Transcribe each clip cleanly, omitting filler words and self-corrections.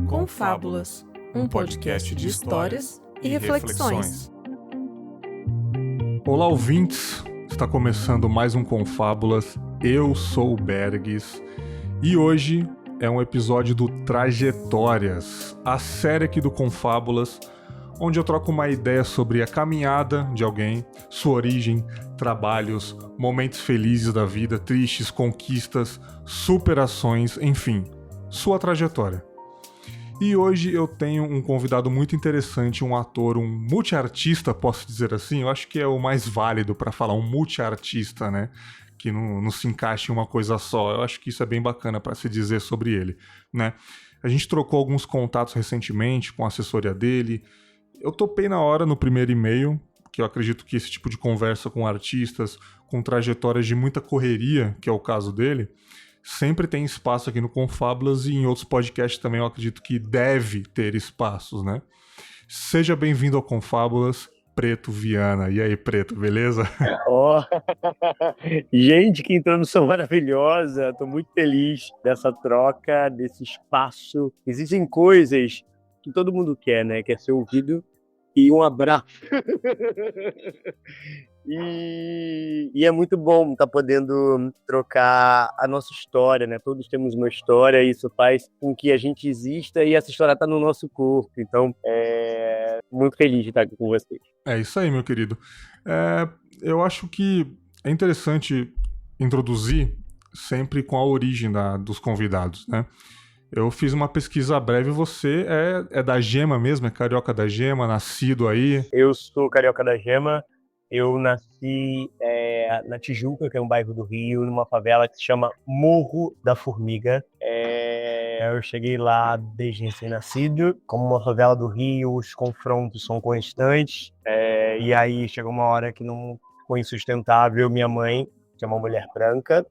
Confábulas, um podcast de histórias e reflexões. Olá, ouvintes! Está começando mais um Confábulas. Eu sou o Bergs e hoje é um episódio do Trajetórias, a série aqui do Confábulas, onde eu troco uma ideia sobre a caminhada de alguém, sua origem, trabalhos, momentos felizes da vida, tristes, conquistas, superações, enfim, sua trajetória. E hoje eu tenho um convidado muito interessante, um ator, um multiartista, posso dizer assim. Eu acho que é o mais válido para falar, um multiartista, né? Que não se encaixa em uma coisa só. Eu acho que isso é bem bacana para se dizer sobre ele, né? A gente trocou alguns contatos recentemente com a assessoria dele. Eu topei na hora no primeiro e-mail, que eu acredito que esse tipo de conversa com artistas, com trajetórias de muita correria, que é o caso dele, sempre tem espaço aqui no Confábulas e em outros podcasts também eu acredito que deve ter espaços, né? Seja bem-vindo ao Confábulas, Preto Viana. E aí, Preto, beleza? Oh. Gente, que introdução maravilhosa! Estou muito feliz dessa troca, desse espaço. Existem coisas que todo mundo quer, né? Quer ser ouvido e um abraço. E é muito bom estar podendo trocar a nossa história, né? Todos temos uma história e isso faz com que a gente exista e essa história está no nosso corpo. Então, muito feliz de estar aqui com vocês. É isso aí, meu querido. Eu acho que é interessante introduzir sempre com a origem dos convidados, né? Eu fiz uma pesquisa breve, você é da Gema mesmo? É carioca da Gema, nascido aí? Eu sou carioca da Gema. Eu nasci na Tijuca, que é um bairro do Rio, numa favela que se chama Morro da Formiga. Eu cheguei lá desde recém-nascido. Como uma favela do Rio, os confrontos são constantes. E aí chegou uma hora que não ficou insustentável. Minha mãe, que é uma mulher branca,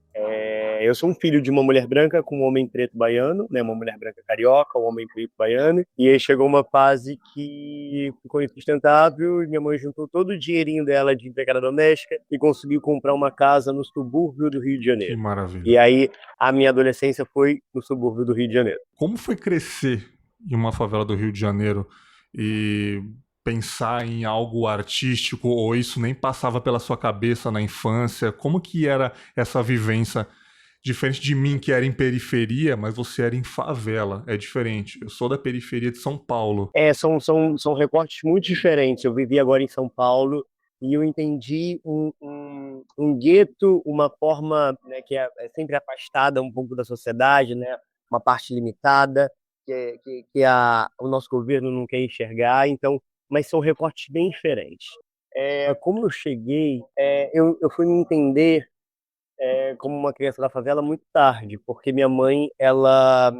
eu sou um filho de uma mulher branca com um homem preto baiano, né? Uma mulher branca carioca, um homem preto baiano. E aí chegou uma fase que ficou insustentável e minha mãe juntou todo o dinheirinho dela de empregada doméstica e conseguiu comprar uma casa no subúrbio do Rio de Janeiro. Que maravilha. E aí a minha adolescência foi no subúrbio do Rio de Janeiro. Como foi crescer em uma favela do Rio de Janeiro e pensar em algo artístico, ou isso nem passava pela sua cabeça na infância? Como que era essa vivência? Diferente de mim, que era em periferia, mas você era em favela. É diferente. Eu sou da periferia de São Paulo. São recortes muito diferentes. Eu vivi agora em São Paulo e eu entendi um gueto, uma forma, né, que é sempre afastada um pouco da sociedade, né, uma parte limitada, o nosso governo não quer enxergar. Então, mas são recortes bem diferentes. Como eu cheguei, eu fui me entender como uma criança da favela muito tarde, porque minha mãe, ela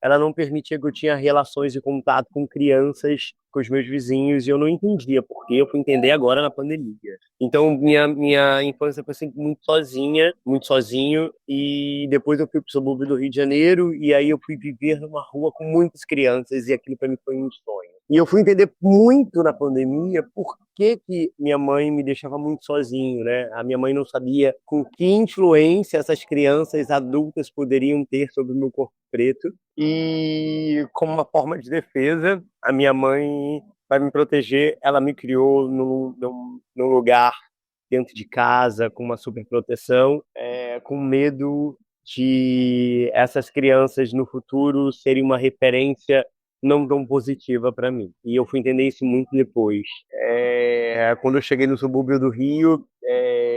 não permitia que eu tinha relações e contato com crianças, com os meus vizinhos, e eu não entendia por quê. Eu fui entender agora na pandemia. Então, minha infância foi sempre muito sozinha, muito sozinho, e depois eu fui pro subúrbio do Rio de Janeiro, e aí eu fui viver numa rua com muitas crianças, e aquilo para mim foi um sonho. E eu fui entender muito na pandemia por que minha mãe me deixava muito sozinho, né? A minha mãe não sabia com que influência essas crianças adultas poderiam ter sobre o meu corpo preto. E como uma forma de defesa, a minha mãe, para me proteger, ela me criou num lugar dentro de casa, com uma super proteção, com medo de essas crianças no futuro serem uma referência não tão positiva para mim. E eu fui entender isso muito depois. Quando eu cheguei no subúrbio do Rio,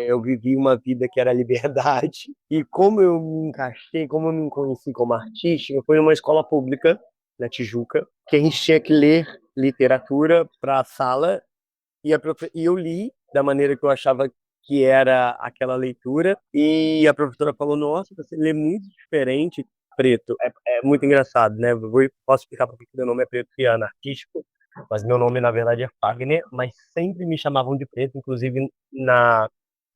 eu vivi uma vida que era liberdade. E como eu me encaixei, como eu me conheci como artista, eu fui numa escola pública, na Tijuca, que a gente tinha que ler literatura para a sala, e eu li da maneira que eu achava que era aquela leitura, e a professora falou: nossa, você lê muito diferente, Preto. É muito engraçado, né? Posso explicar por que meu nome é Preto Viana, artístico, mas meu nome na verdade é Fagner, mas sempre me chamavam de Preto, inclusive na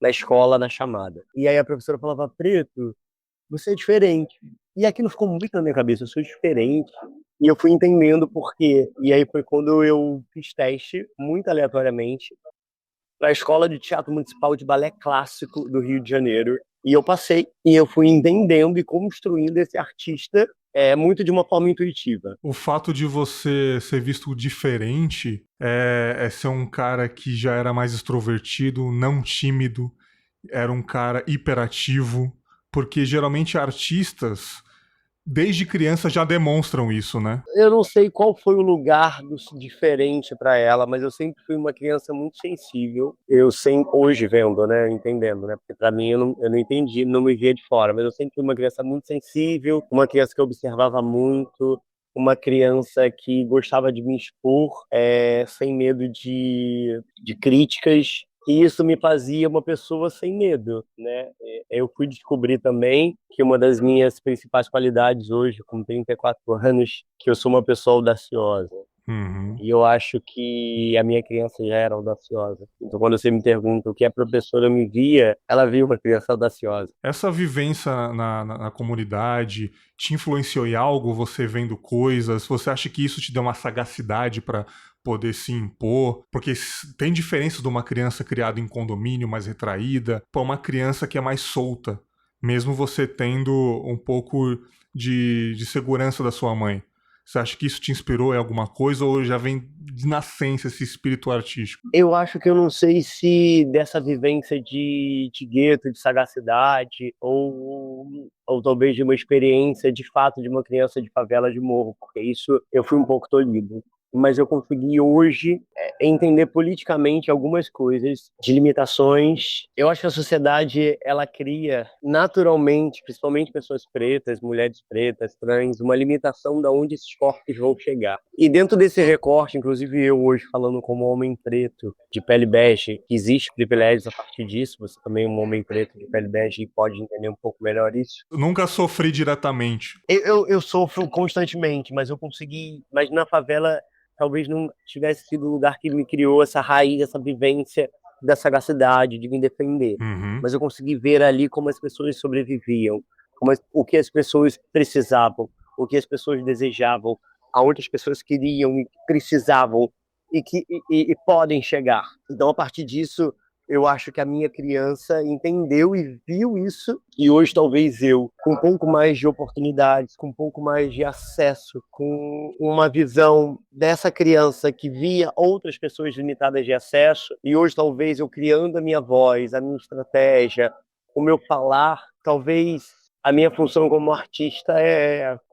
escola, na chamada. E aí a professora falava: Preto, você é diferente. E aquilo ficou muito na minha cabeça: eu sou diferente. E eu fui entendendo por quê. E aí foi quando eu fiz teste, muito aleatoriamente, para a Escola de Teatro Municipal de Balé Clássico do Rio de Janeiro. E eu passei, e eu fui entendendo e construindo esse artista muito de uma forma intuitiva. O fato de você ser visto diferente é ser um cara que já era mais extrovertido, não tímido, era um cara hiperativo, porque geralmente artistas, desde criança, já demonstram isso, né? Eu não sei qual foi o lugar diferente para ela, mas eu sempre fui uma criança muito sensível. Eu sempre, hoje vendo, né, entendendo, né, porque para mim eu não entendi, não me via de fora, mas eu sempre fui uma criança muito sensível, uma criança que observava muito, uma criança que gostava de me expor, sem medo de críticas. E isso me fazia uma pessoa sem medo, né? Eu fui descobrir também que uma das minhas principais qualidades hoje, com 34 anos, que eu sou uma pessoa audaciosa. Uhum. E eu acho que a minha criança já era audaciosa. Então, quando você me pergunta o que a professora me via, ela via uma criança audaciosa. Essa vivência na comunidade te influenciou em algo? Você vendo coisas? Você acha que isso te deu uma sagacidade para poder se impor? Porque tem diferenças de uma criança criada em condomínio, mais retraída, para uma criança que é mais solta, mesmo você tendo um pouco de segurança da sua mãe. Você acha que isso te inspirou em alguma coisa ou já vem de nascença esse espírito artístico? Eu acho que eu não sei se dessa vivência de gueto, de sagacidade, ou talvez de uma experiência de fato de uma criança de favela de morro, porque isso eu fui um pouco tolhido. Mas eu consegui hoje entender politicamente algumas coisas de limitações. Eu acho que a sociedade ela cria naturalmente, principalmente pessoas pretas, mulheres pretas, trans, uma limitação de onde esses corpos vão chegar. E dentro desse recorte, inclusive eu hoje falando como homem preto de pele bege, que existe privilégios a partir disso, você também é um homem preto de pele bege e pode entender um pouco melhor isso. Eu nunca sofri diretamente. Eu sofro constantemente, mas eu consegui, mas na favela talvez não tivesse sido o lugar que me criou essa raiz, essa vivência da sagacidade, de me defender. Uhum. Mas eu consegui ver ali como as pessoas sobreviviam, o que as pessoas precisavam, o que as pessoas desejavam, aonde as pessoas queriam e precisavam e podem chegar. Então, a partir disso, eu acho que a minha criança entendeu e viu isso, e hoje talvez eu, com um pouco mais de oportunidades, com um pouco mais de acesso, com uma visão dessa criança que via outras pessoas limitadas de acesso, e hoje talvez eu criando a minha voz, a minha estratégia, o meu falar, talvez a minha função como artista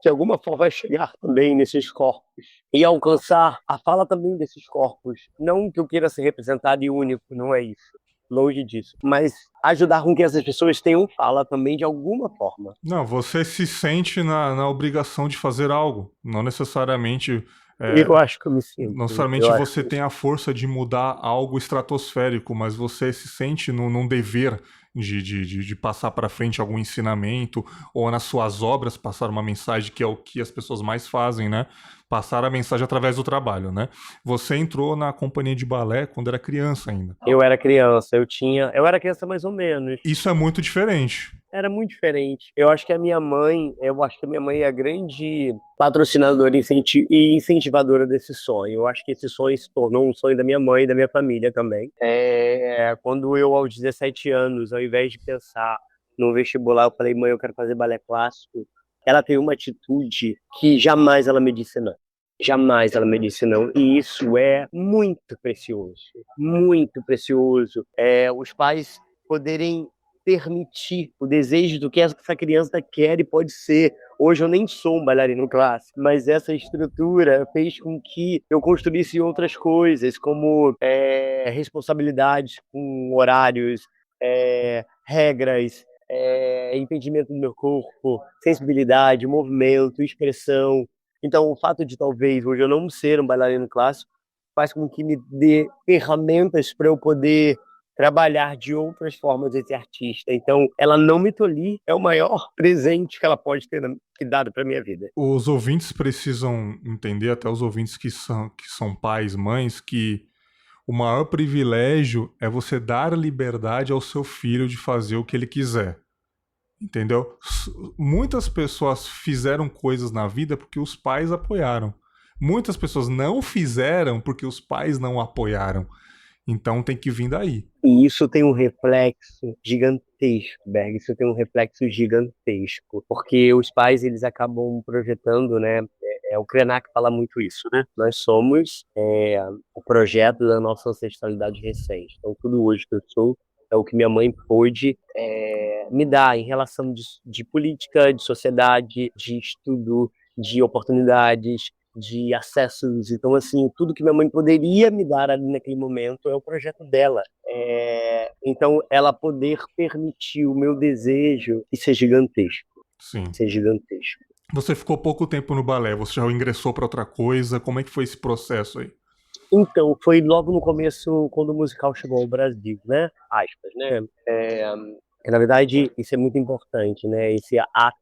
de alguma forma, vai chegar também nesses corpos e alcançar a fala também desses corpos. Não que eu queira ser representado e único, não é isso. Longe disso. Mas ajudar com que essas pessoas tenham fala também de alguma forma. Não, você se sente na obrigação de fazer algo. Não necessariamente. Eu acho que eu me sinto. Não necessariamente você tem a força de mudar algo estratosférico, mas você se sente num dever de passar para frente algum ensinamento, ou nas suas obras passar uma mensagem, que é o que as pessoas mais fazem, né? Passar a mensagem através do trabalho, né? Você entrou na companhia de balé quando era criança ainda. Eu era criança, eu era criança mais ou menos. Isso é muito diferente. Era muito diferente. Eu acho que a minha mãe é a grande patrocinadora e incentivadora desse sonho. Eu acho que esse sonho se tornou um sonho da minha mãe e da minha família também. Quando eu, aos 17 anos, ao invés de pensar no vestibular, eu falei, mãe, eu quero fazer balé clássico. Ela tem uma atitude que jamais ela me disse não. Jamais ela me disse não. E isso é muito precioso. Muito precioso. Os pais poderem permitir o desejo do que essa criança quer e pode ser. Hoje eu nem sou um bailarino clássico, mas essa estrutura fez com que eu construísse outras coisas, como responsabilidades com horários, regras, entendimento do meu corpo, sensibilidade, movimento, expressão. Então, o fato de talvez hoje eu não ser um bailarino clássico faz com que me dê ferramentas para eu poder trabalhar de outras formas esse artista. Então, ela não me tolir é o maior presente que ela pode ter dado para minha vida. Os ouvintes precisam entender, até os ouvintes que são pais, mães, que o maior privilégio é você dar liberdade ao seu filho de fazer o que ele quiser. Entendeu? Muitas pessoas fizeram coisas na vida porque os pais apoiaram. Muitas pessoas não fizeram porque os pais não apoiaram. Então tem que vir daí. E isso tem um reflexo gigantesco, Berg. Isso tem um reflexo gigantesco, porque os pais eles acabam projetando, né? O Krenak fala muito isso, né? Nós somos o projeto da nossa ancestralidade recente. Então tudo hoje que eu sou é o que minha mãe pôde me dar em relação de política, de sociedade, de estudo, de oportunidades, de acessos. Então, assim, tudo que minha mãe poderia me dar ali naquele momento é o projeto dela. Então, ela poder permitir o meu desejo, isso é gigantesco. Sim. Isso é gigantesco. Você ficou pouco tempo no balé, você já ingressou para outra coisa, como é que foi esse processo aí? Então, foi logo no começo, quando o musical chegou ao Brasil, né? Aspas, né? Na verdade, isso é muito importante, né? Esse ato,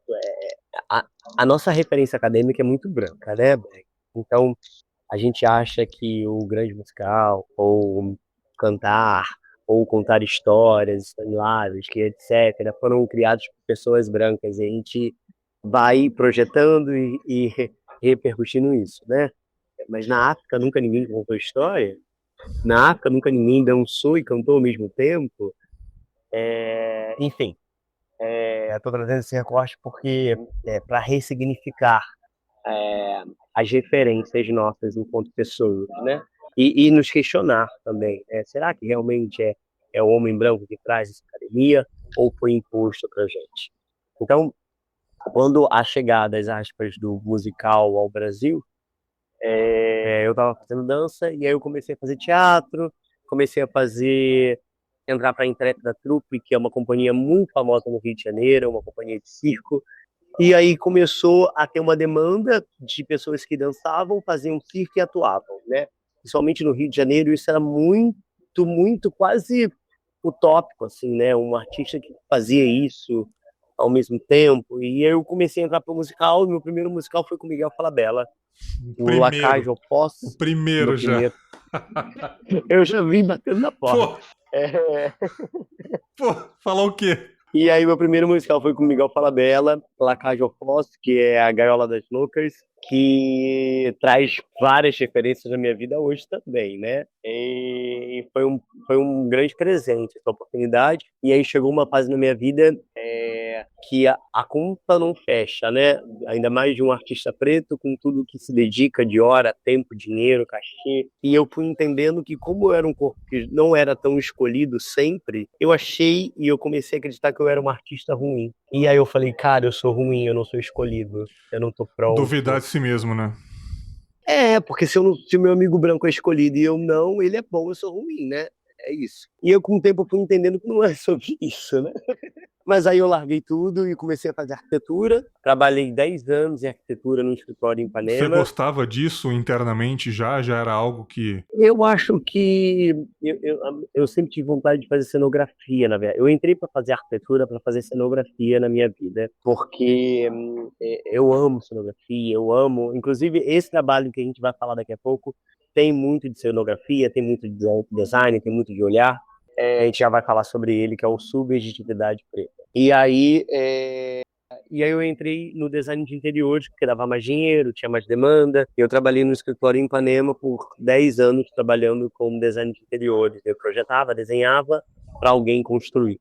a nossa referência acadêmica é muito branca, né, Beck? Então, a gente acha que o grande musical, ou cantar, ou contar histórias, Stanislavski, que etc., foram criados por pessoas brancas. E a gente vai projetando e repercutindo isso, né? Mas na África nunca ninguém contou história. Na África nunca ninguém dançou e cantou ao mesmo tempo. Enfim, estou trazendo esse recorte porque para ressignificar as referências nossas enquanto pessoas, né? E nos questionar também. Será que realmente é o homem branco que traz essa academia ou foi imposto para gente? Então, quando a chegada, as aspas, do musical ao Brasil, eu estava fazendo dança e aí eu comecei a fazer teatro, comecei a entrar para a Intrépida Troupe, que é uma companhia muito famosa no Rio de Janeiro, uma companhia de circo. E aí começou a ter uma demanda de pessoas que dançavam, faziam circo e atuavam, né? Principalmente no Rio de Janeiro, isso era muito, muito quase utópico, assim, né? Um artista que fazia isso ao mesmo tempo. E eu comecei a entrar para o musical, e meu primeiro musical foi com Miguel Falabella, o Lacage Primeiro. ao Pós, O primeiro meu já. primeiro. Eu já vim batendo na porta. Pô, É... pô, falar o quê? E aí, meu primeiro musical foi com Miguel Falabella, Lacage ao Foz, que é a Gaiola das Loucas, que traz várias referências na minha vida hoje também, né? E foi um grande presente essa oportunidade. E aí chegou uma fase na minha vida que a conta não fecha, né? Ainda mais de um artista preto, com tudo que se dedica de hora, tempo, dinheiro, cachê. E eu fui entendendo que, como eu era um corpo que não era tão escolhido sempre, eu achei e eu comecei a acreditar que eu era um artista ruim. E aí eu falei, cara, eu sou ruim, eu não sou escolhido, eu não tô pronto. Duvidar de si mesmo, né? Porque se o meu amigo branco é escolhido e eu não, ele é bom, eu sou ruim, né? É isso. E eu, com o tempo, fui entendendo que não é sobre isso, né? Mas aí eu larguei tudo e comecei a fazer arquitetura. Trabalhei 10 anos em arquitetura num escritório em Você Ipanema. gostava disso internamente já? Já era algo que. Eu acho que eu sempre tive vontade de fazer cenografia, na verdade. Eu entrei para fazer arquitetura, para fazer cenografia na minha vida, porque eu amo cenografia, eu amo. Inclusive, esse trabalho que a gente vai falar daqui a pouco tem muito de cenografia, tem muito de design, tem muito de olhar. A gente já vai falar sobre ele, que é o Subjetividade Preta. E aí eu entrei no design de interiores, porque dava mais dinheiro, tinha mais demanda. Eu trabalhei no escritório em Ipanema por 10 anos, trabalhando com design de interiores. Eu projetava, desenhava para alguém construir.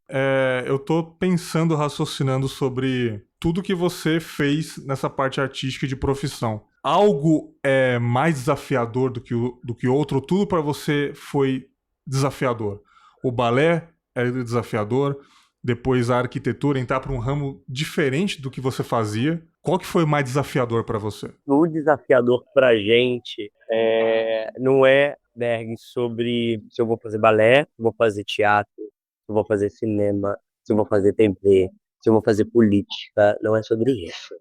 Eu tô pensando, raciocinando sobre tudo que você fez nessa parte artística de profissão. Algo é mais desafiador do que outro? Tudo para você foi desafiador. O balé é desafiador, depois a arquitetura, entrar para um ramo diferente do que você fazia. Qual que foi mais desafiador para você? O desafiador para a gente não é, Berg, sobre se eu vou fazer balé, se eu vou fazer teatro, se eu vou fazer cinema, se eu vou fazer TV, se eu vou fazer política. Não é sobre isso.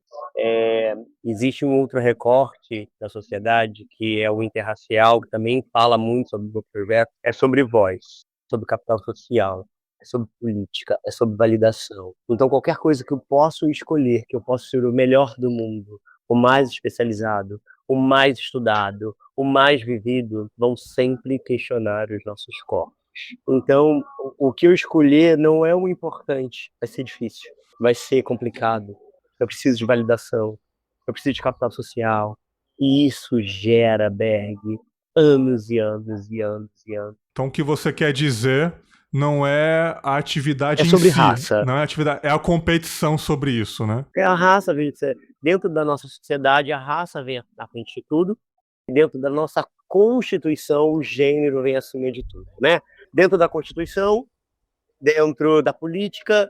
Existe um outro recorte da sociedade, que é o interracial, que também fala muito sobre o meu projeto. É sobre voz, sobre capital social, é sobre política, é sobre validação. Então, qualquer coisa que eu possa escolher, que eu possa ser o melhor do mundo, o mais especializado, o mais estudado, o mais vivido, vão sempre questionar os nossos corpos. Então, o que eu escolher não é o importante. Vai ser difícil, vai ser complicado. Eu preciso de validação, eu preciso de capital social. E isso gera, Berg, anos e anos e anos e anos. Então o que você quer dizer não é a É atividade em sobre si, raça. não é a atividade, é a competição sobre isso, né? É a raça, dentro da nossa sociedade, a raça vem à frente de tudo. Dentro da nossa Constituição, o gênero vem acima de tudo, né? Dentro da Constituição, dentro da política,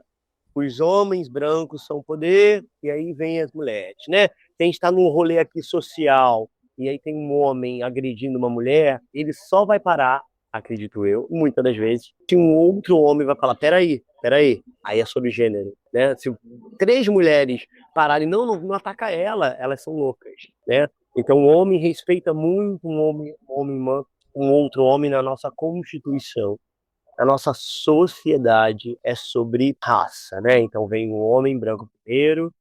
os homens brancos são o poder, e aí vem as mulheres, né? Quem está num rolê aqui social, e aí tem um homem agredindo uma mulher, ele só vai parar, acredito eu, muitas das vezes, se um outro homem vai falar, peraí, aí é sobre gênero, né? Se 3 mulheres pararem, não ataca ela, elas são loucas, né? Então o homem respeita muito um outro homem na nossa Constituição. A nossa sociedade é sobre raça, né? Então vem o homem branco primeiro,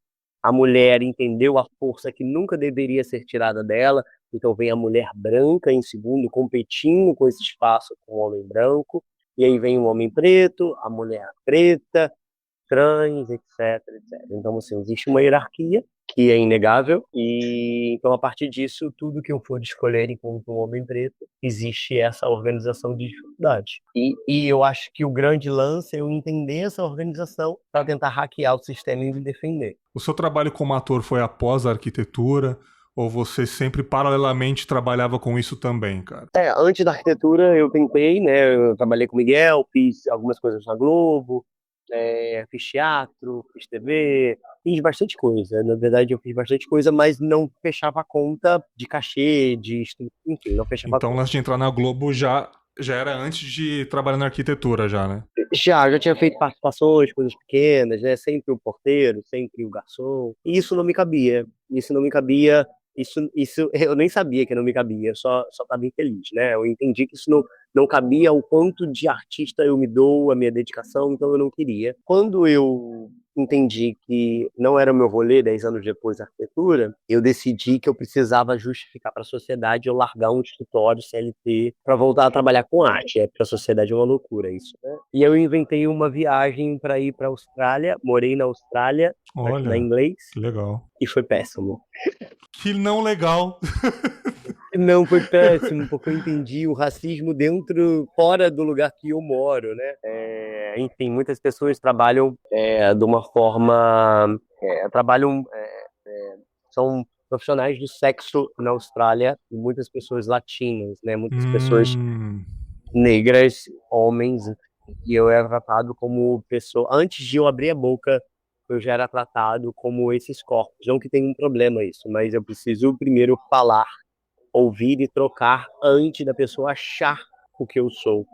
a mulher entendeu a força que nunca deveria ser tirada dela, então vem a mulher branca em segundo, competindo com esse espaço com o homem branco, e aí vem o homem preto, a mulher preta, trans, etc, etc. Então, assim, existe uma hierarquia que é inegável, e então, a partir disso, tudo que eu for escolher enquanto um homem preto, existe essa organização de dificuldade. E eu acho que o grande lance é eu entender essa organização para tentar hackear o sistema e me defender. O seu trabalho como ator foi após a arquitetura ou você sempre paralelamente trabalhava com isso também, cara? Antes da arquitetura eu tentei, né? Eu trabalhei com o Miguel, fiz algumas coisas na Globo, fiz teatro, fiz TV, fiz bastante coisa. Na verdade, eu fiz bastante coisa, mas não fechava a conta de cachê, enfim, não fechava a Então, conta. antes de entrar na Globo, já era antes de trabalhar na arquitetura, já, né? Já tinha feito participações, coisas pequenas, né? Sempre o porteiro, sempre o garçom. E isso não me cabia. Isso não me cabia. Isso eu nem sabia que não me cabia, só estava infeliz, né? Eu entendi que isso não cabia ao quanto de artista eu me dou, a minha dedicação, então eu não queria. Quando eu entendi que não era o meu rolê, 10 anos depois da arquitetura, eu decidi que eu precisava justificar para a sociedade eu largar um escritório CLT para voltar a trabalhar com arte. Para a sociedade é uma loucura isso, né? E eu inventei uma viagem para ir para a Austrália, morei na Austrália para estudar Olha, inglês que legal. e foi péssimo. Que não legal. Não, foi péssimo, porque eu entendi o racismo fora do lugar que eu moro, né? Enfim, muitas pessoas trabalham de uma forma, trabalham, são profissionais do sexo na Austrália e muitas pessoas latinas, né? Muitas pessoas Hum, negras, homens, e eu era tratado como pessoa. Antes de eu abrir a boca, eu já era tratado como esses corpos. Não que tenha um problema isso, mas eu preciso primeiro falar, ouvir e trocar antes da pessoa achar o que eu sou.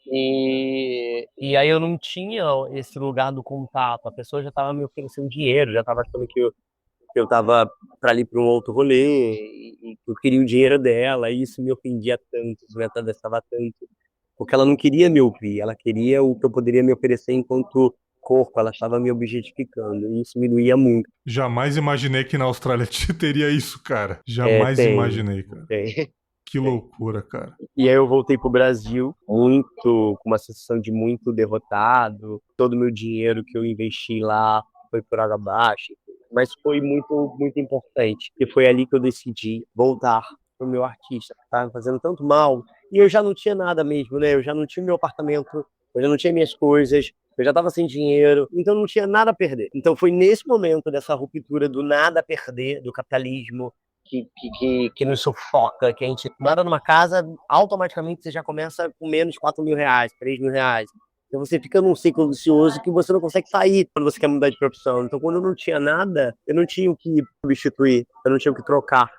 E aí eu não tinha esse lugar do contato. A pessoa já estava me oferecendo dinheiro, já estava achando que eu estava para ir para um outro rolê e que eu queria o dinheiro dela. E isso me ofendia tanto, isso me atravessava tanto. Porque ela não queria me ouvir, ela queria o que eu poderia me oferecer enquanto corpo, ela estava me objetificando. E isso me doía muito. jamais imaginei que na Austrália teria isso, cara. Jamais Tem, imaginei, cara. tem. Que loucura, cara. E aí eu voltei pro Brasil com uma sensação de muito derrotado. Todo o meu dinheiro que eu investi lá foi por água abaixo. Mas foi muito, muito importante. E foi ali que eu decidi voltar pro meu artista, que estava me fazendo tanto mal. E eu já não tinha nada mesmo, né? Eu já não tinha meu apartamento, eu já não tinha minhas coisas, eu já estava sem dinheiro, então não tinha nada a perder. Então foi nesse momento dessa ruptura do nada a perder, do capitalismo, que nos sufoca, que a gente mora numa casa, automaticamente você já começa com menos de 4 mil reais, 3 mil reais. Então você fica num ciclo vicioso que você não consegue sair quando você quer mudar de profissão. Então quando eu não tinha nada, eu não tinha o que substituir, eu não tinha o que trocar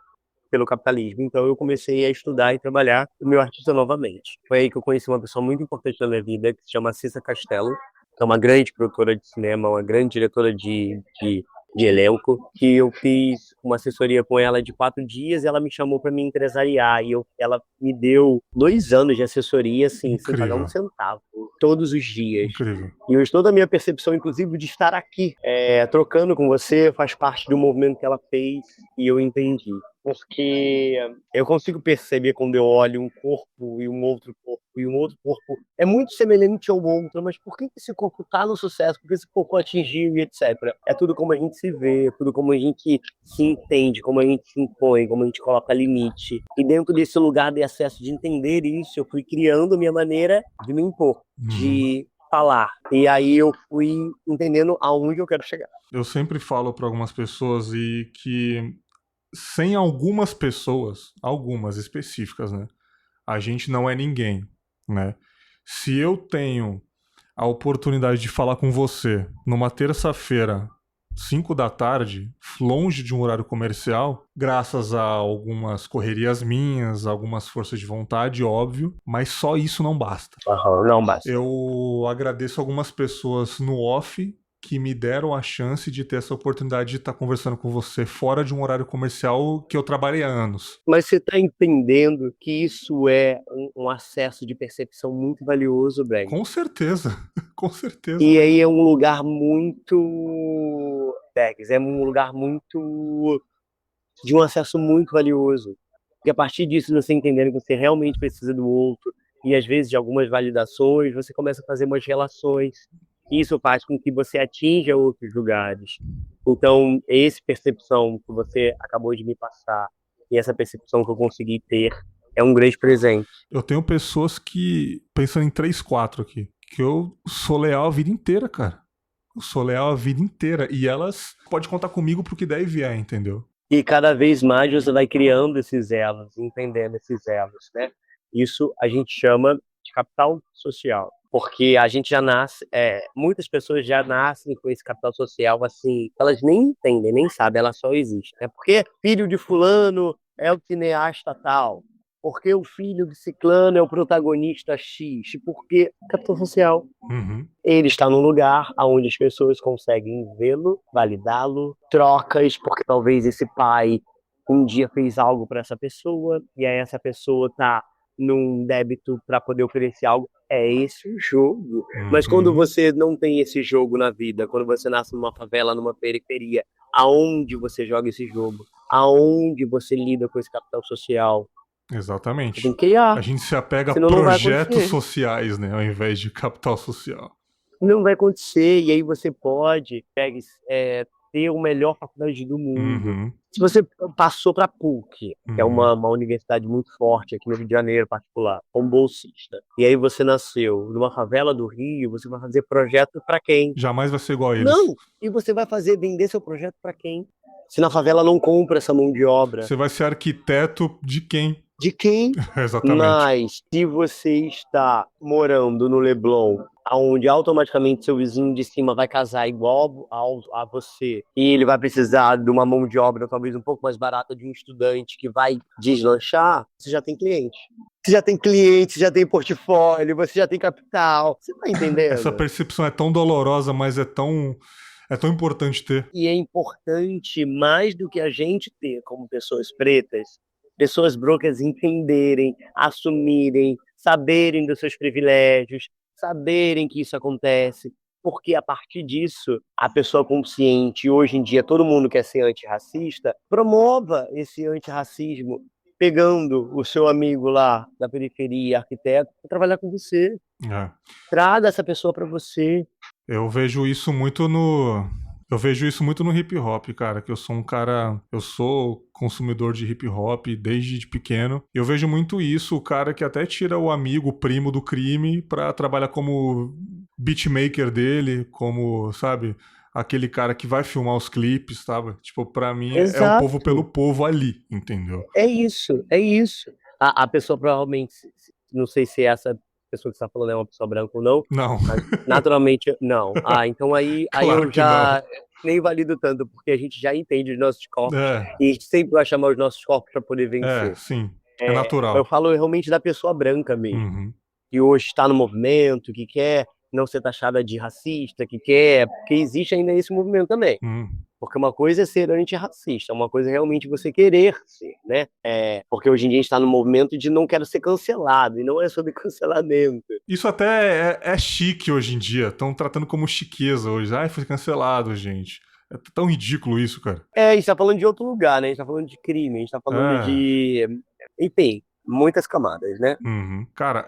pelo capitalismo. Então eu comecei a estudar e trabalhar o meu artista novamente. Foi aí que eu conheci uma pessoa muito importante na minha vida, que se chama Cissa Castello, que é uma grande produtora de cinema, uma grande diretora de elenco, que eu fiz uma assessoria com ela de 4 dias e ela me chamou para me empresariar. E ela me deu 2 anos de assessoria, assim, sem pagar um Incrível. centavo, todos os dias. Incrível. E hoje toda a minha percepção, inclusive, de estar aqui, trocando com você, faz parte do movimento que ela fez e eu entendi. porque eu consigo perceber quando eu olho um corpo e um outro corpo e um outro corpo é muito semelhante ao outro, mas por que esse corpo tá no sucesso? Por que esse corpo atingiu e etc. É tudo como a gente se vê, é tudo como a gente se entende, como a gente se impõe, como a gente coloca limite. E dentro desse lugar de acesso de entender isso, eu fui criando a minha maneira de me impor, de falar. E aí eu fui entendendo aonde eu quero chegar. Eu sempre falo para algumas pessoas e que sem algumas pessoas, algumas específicas, né? A gente não é ninguém, né? Se eu tenho a oportunidade de falar com você numa terça-feira, 5 da tarde, longe de um horário comercial, graças a algumas correrias minhas, algumas forças de vontade, óbvio, mas só isso não basta. Não basta. Eu agradeço algumas pessoas no off que me deram a chance de ter essa oportunidade de estar conversando com você fora de um horário comercial que eu trabalhei há anos. Mas você está entendendo que isso é um acesso de percepção muito valioso, Breg. Com certeza, com certeza. E aí é um lugar muito, Bergs, é um lugar muito de um acesso muito valioso. Porque a partir disso, você entendendo que você realmente precisa do outro e às vezes de algumas validações, você começa a fazer umas relações. Isso faz com que você atinja outros lugares. Então, essa percepção que você acabou de me passar e essa percepção que eu consegui ter é um grande presente. Eu tenho pessoas que, pensando em 3, 4 aqui, que eu sou leal a vida inteira, cara. Eu sou leal a vida inteira. E elas podem contar comigo pro que der e vier, entendeu? E cada vez mais você vai criando esses elos, entendendo esses elos, né? Isso a gente chama de capital social. Porque a gente já nasce, muitas pessoas já nascem com esse capital social assim, elas nem entendem, nem sabem, ela só existe. É porque filho de fulano é o cineasta tal, porque o filho de ciclano é o protagonista X, porque capital social. Ele está num lugar onde as pessoas conseguem vê-lo, validá-lo, trocas, porque talvez esse pai um dia fez algo para essa pessoa e aí essa pessoa está num débito para poder oferecer algo. É esse o jogo. Mas quando você não tem esse jogo na vida, quando você nasce numa favela, numa periferia, aonde você joga esse jogo? Aonde você lida com esse capital social? Exatamente. Você tem que criar. A gente se apega a Senão não vai projetos acontecer. sociais, né? Ao invés de capital social. Não vai acontecer, e aí você pode ter a melhor faculdade do mundo. Se você passou para a PUC, que é uma universidade muito forte aqui no Rio de Janeiro, particular, como bolsista, e aí você nasceu numa favela do Rio, você vai fazer projeto para quem? Jamais vai ser igual a eles. Não! E você vai vender seu projeto para quem? Se na favela não compra essa mão de obra. Você vai ser arquiteto de quem? De quem? Exatamente. Mas se você está morando no Leblon, onde automaticamente seu vizinho de cima vai casar igual a você, e ele vai precisar de uma mão de obra talvez um pouco mais barata de um estudante que vai deslanchar, você já tem cliente. Você já tem cliente, você já tem portfólio, você já tem capital. Você tá entendendo? Essa percepção é tão dolorosa, mas é tão importante ter. E é importante mais do que a gente ter como pessoas pretas, pessoas brancas entenderem, assumirem, saberem dos seus privilégios, saberem que isso acontece, porque a partir disso, a pessoa consciente, hoje em dia todo mundo quer ser antirracista, promova esse antirracismo, pegando o seu amigo lá da periferia, arquiteto, para trabalhar com você. Traga essa pessoa para você. Eu vejo isso muito no hip hop, cara, que eu sou consumidor de hip hop desde pequeno. Eu vejo muito isso, o cara que até tira o amigo, o primo do crime pra trabalhar como beatmaker dele, como, sabe, aquele cara que vai filmar os clipes, sabe? Tipo, pra mim é o povo pelo povo ali, entendeu? É isso. A pessoa provavelmente, não sei se essa pessoa que você está falando é uma pessoa branca ou não. Não. Naturalmente, não. Então aí Claro eu já nem valido tanto, porque a gente já entende os nossos corpos e a gente sempre vai chamar os nossos corpos para poder vencer. Sim. É natural. Eu falo realmente da pessoa branca mesmo, que hoje está no movimento, que quer não ser taxada de racista, porque existe ainda esse movimento também. Porque uma coisa é ser antirracista, uma coisa é realmente você querer ser, né? Porque hoje em dia a gente está no movimento de não quero ser cancelado, e não é sobre cancelamento. Isso até é chique hoje em dia, estão tratando como chiqueza hoje. Ai, foi cancelado, gente. É tão ridículo isso, cara. A gente tá falando de outro lugar, né? A gente tá falando de crime, a gente tá falando É. de. Enfim, muitas camadas, né? Uhum. Cara,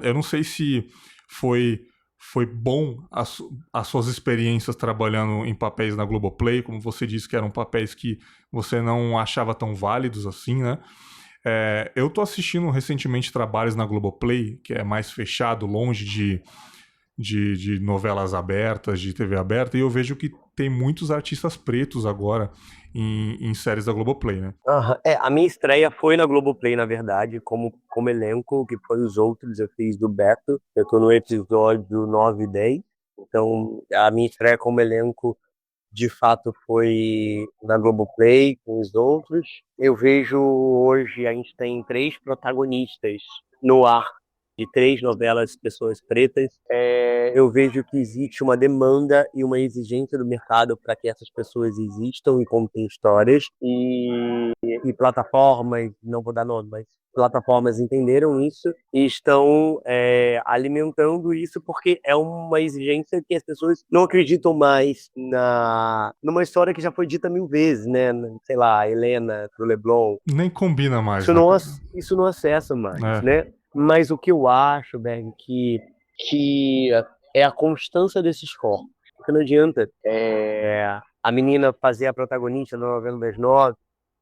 eu não sei se foi bom as suas experiências trabalhando em papéis na Globoplay, como você disse que eram papéis que você não achava tão válidos assim, né? Eu tô assistindo recentemente trabalhos na Globoplay, que é mais fechado, longe de novelas abertas, de TV aberta, e eu vejo que tem muitos artistas pretos agora em séries da Globoplay, né? Aham. A minha estreia foi na Globoplay, na verdade, como elenco, que foi os outros. Eu fiz do Beto, eu tô no episódio 9 e 10. Então, a minha estreia como elenco, de fato, foi na Globoplay, com os outros. Eu vejo hoje, a gente tem 3 protagonistas no ar de 3 novelas de pessoas pretas. Eu vejo que existe uma demanda e uma exigência do mercado para que essas pessoas existam e contem histórias. E plataformas, não vou dar nome, mas plataformas entenderam isso e estão alimentando isso, porque é uma exigência que as pessoas não acreditam mais numa história que já foi dita 1000 vezes, né? Sei lá, Helena, do Leblon. Nem combina mais, Isso né, não, cara? isso não acessa mais, É. né? Mas o que eu acho, Berg, que é a constância desses corpos. Porque não adianta a menina fazer a protagonista da novela das 9,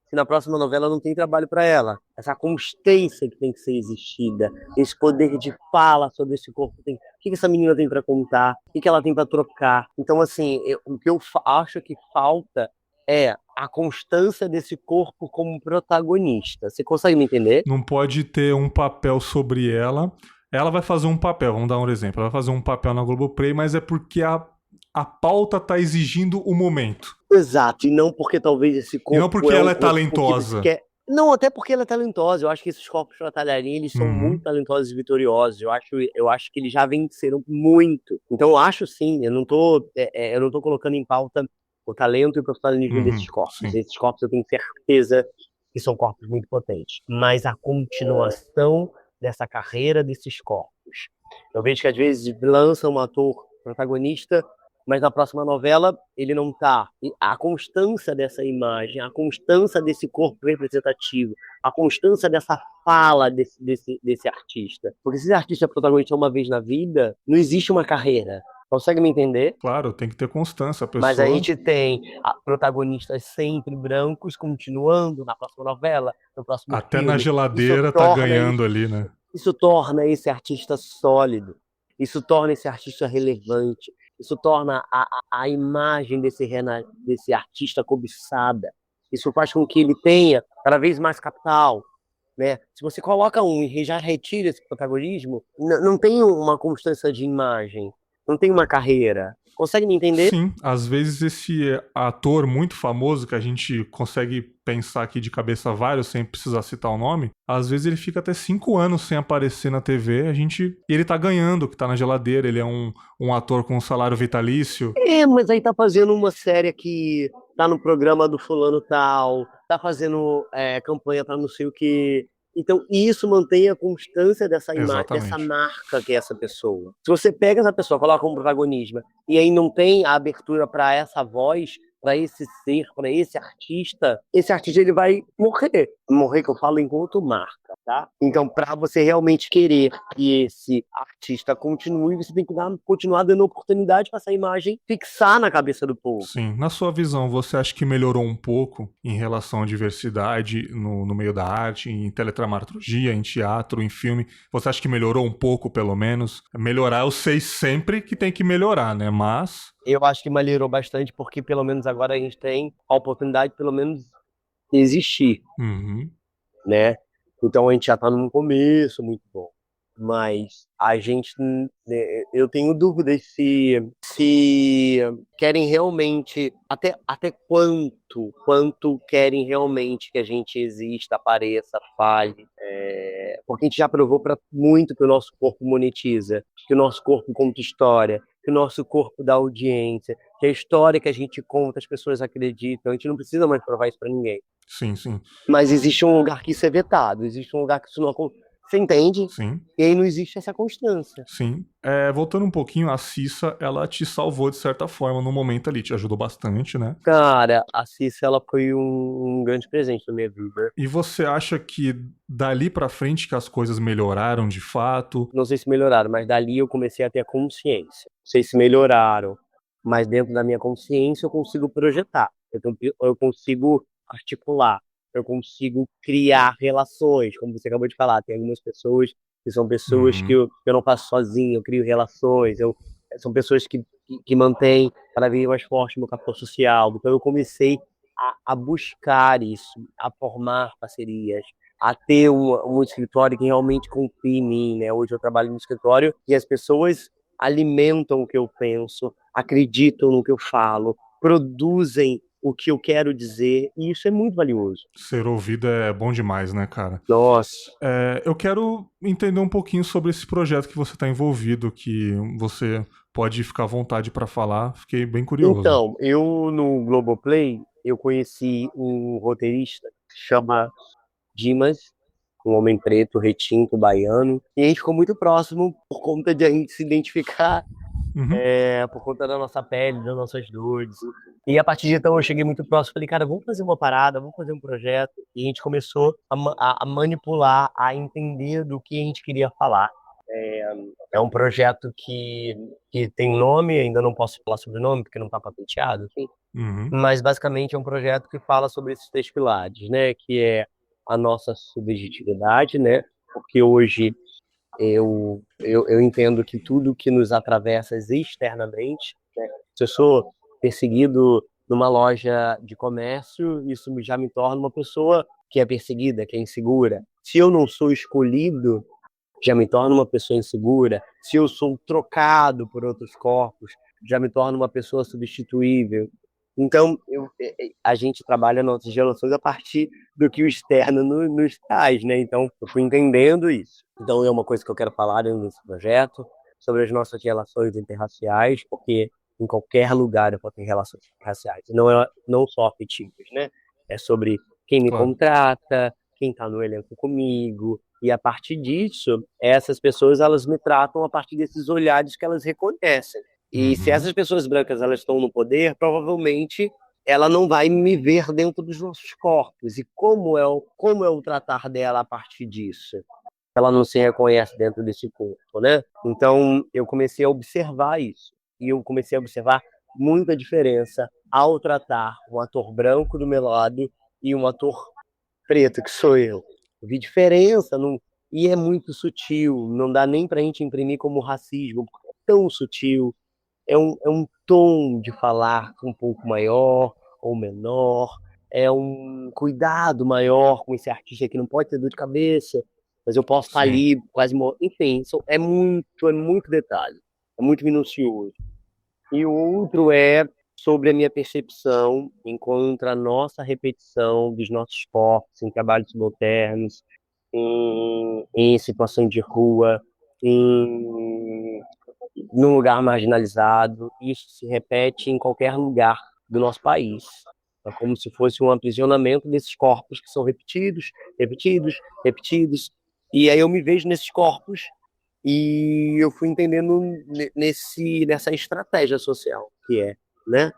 se na próxima novela não tem trabalho para ela. Essa constância que tem que ser existida, esse poder de fala sobre esse corpo. O que essa menina tem para contar? O que ela tem para trocar? Então, assim, o que eu acho que falta é a constância desse corpo como protagonista. Você consegue me entender? Não pode ter um papel sobre ela. Ela vai fazer um papel, vamos dar um exemplo. Ela vai fazer um papel na Globoplay, mas é porque a pauta tá exigindo o momento. Exato, e não porque talvez esse E não corpo porque um ela é corpo que você talentosa. quer. Não, até porque ela é talentosa. Eu acho que esses corpos batalharem, eles são Uhum. muito talentosos e vitoriosos. Eu acho que eles já venceram muito. Então eu acho sim, eu não tô colocando em pauta o talento e o profissionalismo desses corpos. Sim. Esses corpos eu tenho certeza que são corpos muito potentes. Mas a continuação dessa carreira desses corpos. Eu vejo que às vezes lançam um ator protagonista, mas na próxima novela ele não tá. E a constância dessa imagem, a constância desse corpo representativo, a constância dessa fala desse artista. Porque se esse artista é protagonista uma vez na vida, não existe uma carreira. Consegue me entender? Claro, tem que ter constância. A Mas a pessoa. gente tem protagonistas sempre brancos continuando na próxima novela, no próximo Até na filme. Isso geladeira tá torna ganhando ali, né? isso torna esse artista sólido, isso torna esse artista relevante, isso torna a imagem desse artista cobiçada. Isso faz com que ele tenha cada vez mais capital, né? Se você coloca um e já retira esse protagonismo, não tem uma constância de imagem, não tem uma carreira. Consegue me entender? Sim, às vezes esse ator muito famoso, que a gente consegue pensar aqui de cabeça vários sem precisar citar o nome, às vezes ele fica até 5 anos sem aparecer na TV, e ele tá ganhando, que tá na geladeira, ele é um ator com um salário vitalício. Mas aí tá fazendo uma série que tá no programa do fulano tal, tá fazendo campanha para não sei o quê. Então, isso mantém a constância dessa imagem, dessa Exatamente. marca que é essa pessoa. Se você pega essa pessoa, coloca como protagonismo, e aí não tem a abertura para essa voz, para esse ser, para esse artista ele vai morrer. Morrer que eu falo enquanto marca, tá? Então, para você realmente querer que esse artista continue, você tem que continuar dando oportunidade para essa imagem fixar na cabeça do povo. Sim. Na sua visão, você acha que melhorou um pouco em relação à diversidade no meio da arte, em teledramaturgia, em teatro, em filme? Você acha que melhorou um pouco, pelo menos? Melhorar, eu sei sempre que tem que melhorar, né? Mas. Eu acho que melhorou bastante, porque pelo menos agora a gente tem a oportunidade, pelo menos, de existir, Uhum. né? Então a gente já está num começo muito bom. Mas a gente, eu tenho dúvidas se querem realmente, até quanto querem realmente que a gente exista, apareça, fale. Porque a gente já provou muito que o nosso corpo monetiza, que o nosso corpo conta história, que o nosso corpo dá audiência, que a história que a gente conta as pessoas acreditam. A gente não precisa mais provar isso para ninguém. Sim, sim. Mas existe um lugar que isso é vetado, existe um lugar que isso não acontece. Você entende? Sim, E aí não existe essa constância. sim. Voltando um pouquinho, a Cissa, ela te salvou de certa forma no momento ali, te ajudou bastante, né? Cara, a Cissa, ela foi um grande presente na minha vida. E você acha que dali pra frente que as coisas melhoraram de fato? Não sei se melhoraram, mas dali eu comecei a ter a consciência. Não sei se melhoraram, mas dentro da minha consciência eu consigo projetar, eu consigo articular, eu consigo criar relações, como você acabou de falar. Tem algumas pessoas que são pessoas que Uhum. eu não faço sozinho, eu crio relações, são pessoas que mantêm cada vez mais forte o meu capital social. Então eu comecei a buscar isso, a formar parcerias, a ter um escritório que realmente confie em mim, né? Hoje eu trabalho no escritório e as pessoas alimentam o que eu penso, acreditam no que eu falo, produzem o que eu quero dizer, e isso é muito valioso. Ser ouvido é bom demais, né, cara? Nossa. Eu quero entender um pouquinho sobre esse projeto que você está envolvido, que você pode ficar à vontade para falar. Fiquei bem curioso. Então, eu no Globoplay, eu conheci um roteirista que se chama Dimas, um homem preto, retinto, baiano, e a gente ficou muito próximo por conta de a gente se identificar, Uhum. por conta da nossa pele, das nossas dores. E a partir de então eu cheguei muito próximo, falei, cara, vamos fazer uma parada, vamos fazer um projeto. E a gente começou a manipular, a entender do que a gente queria falar. É um projeto que tem nome, ainda não posso falar sobre o nome, porque não está patenteado, Uhum. mas basicamente é um projeto que fala sobre esses três pilares, né? Que é a nossa subjetividade, né? Porque hoje eu entendo que tudo que nos atravessa externamente, né? Se eu sou perseguido numa loja de comércio, isso já me torna uma pessoa que é perseguida, que é insegura. Se eu não sou escolhido, já me torna uma pessoa insegura. Se eu sou trocado por outros corpos, já me torna uma pessoa substituível. Então, a gente trabalha nossas relações a partir do que o externo nos traz, né? Então, eu fui entendendo isso. Então, é uma coisa que eu quero falar dentro desse projeto, sobre as nossas relações interraciais, porque em qualquer lugar eu posso ter relações interraciais. Não só afetivas, né? É sobre quem me Claro. contrata, quem está no elenco comigo, e a partir disso, essas pessoas elas me tratam a partir desses olhares que elas reconhecem. E se Uhum. essas pessoas brancas elas estão no poder, provavelmente ela não vai me ver dentro dos nossos corpos. E como é o tratar dela a partir disso? Ela não se reconhece dentro desse corpo, né? Então eu comecei a observar isso. E eu comecei a observar muita diferença ao tratar um ator branco do meu lado e um ator preto, que sou eu. Eu vi diferença, não... e é muito sutil, não dá nem pra gente imprimir como racismo, porque é tão sutil. É um tom de falar um pouco maior ou menor, é um cuidado maior com esse artista que não pode ter dor de cabeça, mas eu posso estar Sim. ali quase... Enfim, é muito detalhe, é muito minucioso. E o outro é sobre a minha percepção enquanto a nossa repetição dos nossos corpos em trabalhos subalternos, em situação de rua, em num lugar marginalizado. Isso se repete em qualquer lugar do nosso país. É como se fosse um aprisionamento desses corpos que são repetidos, repetidos, repetidos. E aí eu me vejo nesses corpos e eu fui entendendo nessa estratégia social que é, né?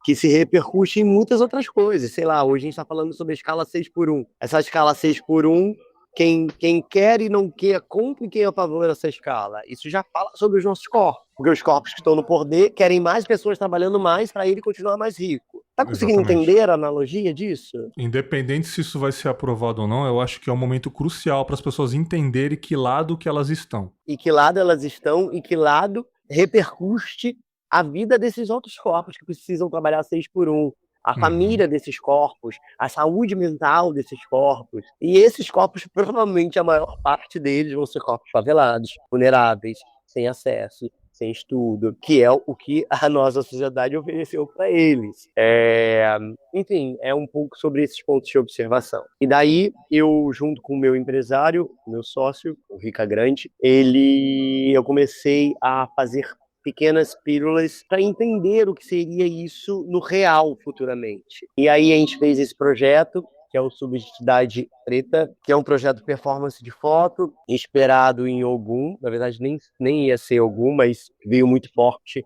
Que se repercute em muitas outras coisas. Sei lá, hoje a gente está falando sobre a escala 6x1. Essa escala 6x1, quem quer e não quer, compra quem é a favor dessa escala. Isso já fala sobre os nossos corpos. Porque os corpos que estão no poder querem mais pessoas trabalhando mais para ele continuar mais rico. Tá conseguindo Exatamente. entender a analogia disso? Independente se isso vai ser aprovado ou não, eu acho que é um momento crucial para as pessoas entenderem que lado que elas estão. E que lado elas estão e que lado repercute a vida desses outros corpos que precisam trabalhar 6x1, a Uhum. família desses corpos, a saúde mental desses corpos. E esses corpos, provavelmente, a maior parte deles vão ser corpos favelados, vulneráveis, sem acesso, sem estudo, que é o que a nossa sociedade ofereceu para eles. Enfim, é um pouco sobre esses pontos de observação. E daí, eu, junto com o meu empresário, meu sócio, o Rica Grande, eu comecei a fazer pequenas pílulas para entender o que seria isso no real futuramente. E aí a gente fez esse projeto que é o Subjetividade Preta, que é um projeto performance de foto, inspirado em Ogum. Na verdade, nem ia ser Ogum, mas veio muito forte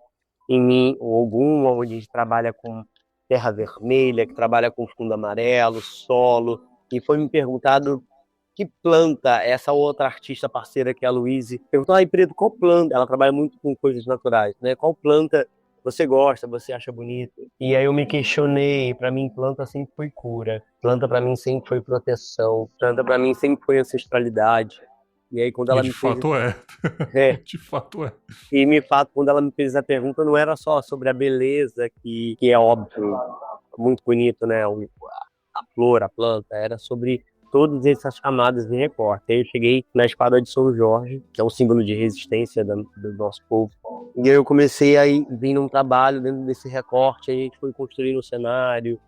em mim o Ogum, onde a gente trabalha com terra vermelha, que trabalha com fundo amarelo, solo. E foi me perguntado que planta essa outra artista parceira, que é a Luíse. Perguntou, aí, Preto, qual planta? Ela trabalha muito com coisas naturais, né? Qual planta você gosta, você acha bonito? E aí eu me questionei, para mim planta sempre foi cura, planta para mim sempre foi proteção, planta para mim sempre foi ancestralidade. E aí quando E ela de me fez fato é. é, De fato é. e me fato quando ela me fez a pergunta não era só sobre a beleza que é óbvio, muito bonito, né? A flor, a planta, era sobre todas essas camadas de recorte. Aí eu cheguei na espada de São Jorge, que é um símbolo de resistência do nosso povo. E aí eu comecei a vir num trabalho dentro desse recorte, aí a gente foi construindo o cenário,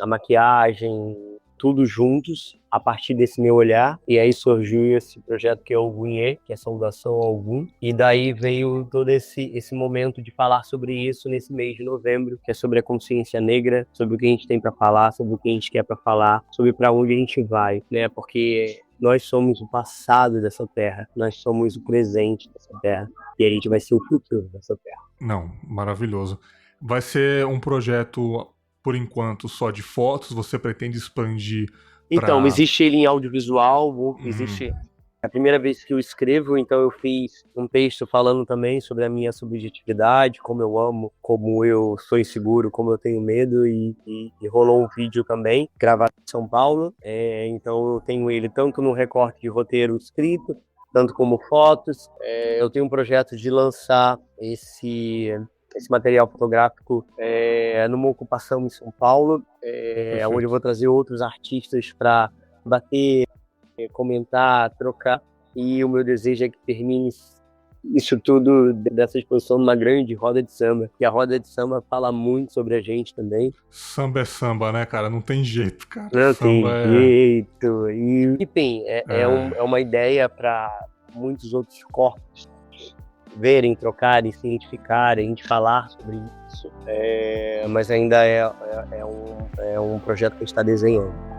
a maquiagem, tudo juntos, a partir desse meu olhar. E aí surgiu esse projeto que é o Gunhê, que é Saudação ao Ogum. E daí veio todo esse momento de falar sobre isso nesse mês de novembro, que é sobre a consciência negra, sobre o que a gente tem para falar, sobre o que a gente quer para falar, sobre para onde a gente vai, né? Porque nós somos o passado dessa terra, nós somos o presente dessa terra, e a gente vai ser o futuro dessa terra. Não, maravilhoso. Vai ser um projeto, por enquanto, só de fotos? Você pretende expandir Então, para... existe ele em audiovisual, existe... É a primeira vez que eu escrevo, então eu fiz um texto falando também sobre a minha subjetividade, como eu amo, como eu sou inseguro, como eu tenho medo, e rolou um vídeo também, gravado em São Paulo. Então eu tenho ele tanto no recorte de roteiro escrito, tanto como fotos. Eu tenho um projeto de lançar esse material fotográfico numa ocupação em São Paulo, onde eu vou trazer outros artistas para bater, comentar, trocar, e o meu desejo é que termine isso tudo dessa exposição numa grande roda de samba, e a roda de samba fala muito sobre a gente também. Samba é samba, né, cara? Não tem jeito, cara. Não Samba tem é... jeito. E, enfim, é uma ideia para muitos outros corpos verem, trocarem, se identificarem, a gente falar sobre isso. Mas ainda é um projeto que a gente está desenhando.